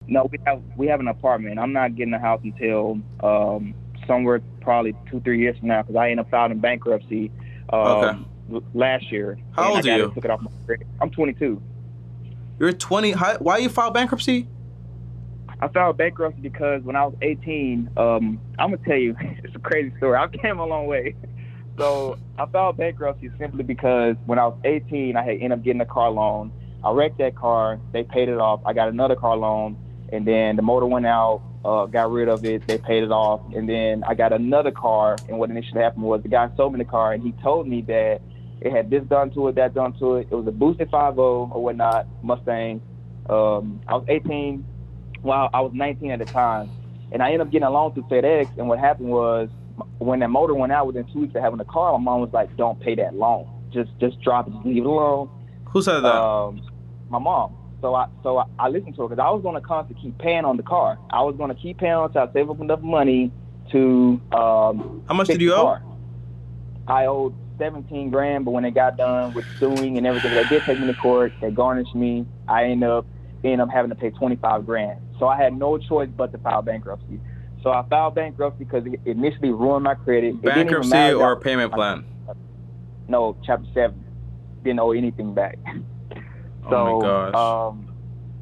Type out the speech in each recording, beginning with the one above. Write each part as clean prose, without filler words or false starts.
No, we have an apartment. I'm not getting a house until somewhere probably 2-3 years from now because I ended up filing bankruptcy Okay. last year. How old are you? Took it off my credit. I'm 22. You're 20. Why you filed bankruptcy? I filed bankruptcy because when I was 18, I'm gonna tell you, it's a crazy story. I came a long way. So I filed bankruptcy simply because when I was 18, I had ended up getting a car loan. I wrecked that car. They paid it off. I got another car loan, and then the motor went out. Got rid of it. They paid it off, and then I got another car. And what initially happened was the guy sold me the car, and he told me that it had this done to it, that done to it. It was a boosted 5.0 or whatnot, Mustang. I was 18. Well, I was 19 at the time, and I ended up getting a loan through FedEx. And what happened was, when that motor went out within 2 weeks of having the car, my mom was like, "Don't pay that loan. Just drop it. Just leave it alone." Who said that? My mom. So I listened to her because I was going to constantly keep paying on the car. I was going to keep paying until I save up enough money to How much did you owe? I owed 17 grand, but when they got done with suing and everything, they did take me to court. They garnished me. I ended up having to pay 25 grand. So I had no choice but to file bankruptcy. So I filed bankruptcy because it initially ruined my credit. Bankruptcy or a payment plan? No, Chapter 7. Didn't owe anything back. Oh my gosh.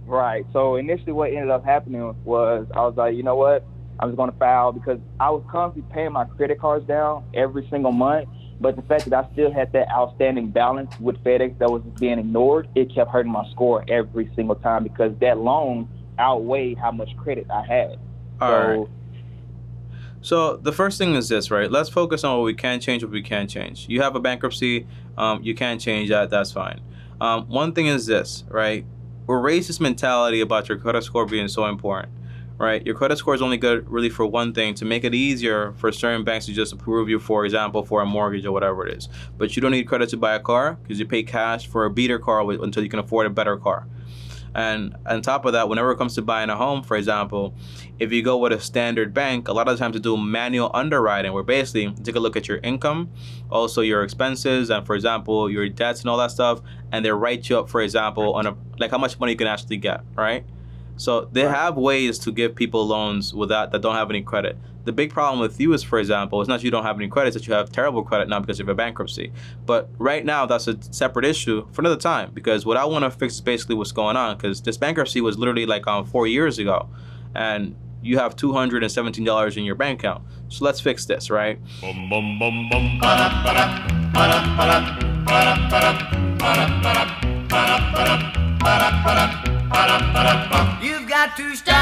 Right. So initially what ended up happening was I was like, you know what? I'm just going to file because I was constantly paying my credit cards down every single month. But the fact that I still had that outstanding balance with FedEx that was being ignored, it kept hurting my score every single time because that loan outweighed how much credit I had. All right. So the first thing is this, right? Let's focus on what we can change, what we can't change. You have a bankruptcy, you can't change that, that's fine. One thing is this, right? We're raised this mentality about your credit score being so important, right? Your credit score is only good really for one thing, to make it easier for certain banks to just approve you, for example, for a mortgage or whatever it is. But you don't need credit to buy a car because you pay cash for a beater car until you can afford a better car. And on top of that, whenever it comes to buying a home, for example, if you go with a standard bank, a lot of times they do manual underwriting where basically take a look at your income, also your expenses, and for example, your debts and all that stuff, and they write you up, for example, on like how much money you can actually get, right? So they have ways to give people loans that don't have any credit. The big problem with you is, for example, it's not you don't have any credit, it's that you have terrible credit now because of a bankruptcy. But right now, that's a separate issue for another time, because what I want to fix is basically what's going on, because this bankruptcy was literally like 4 years ago, and you have $217 in your bank account. So let's fix this, right? You've got to stop.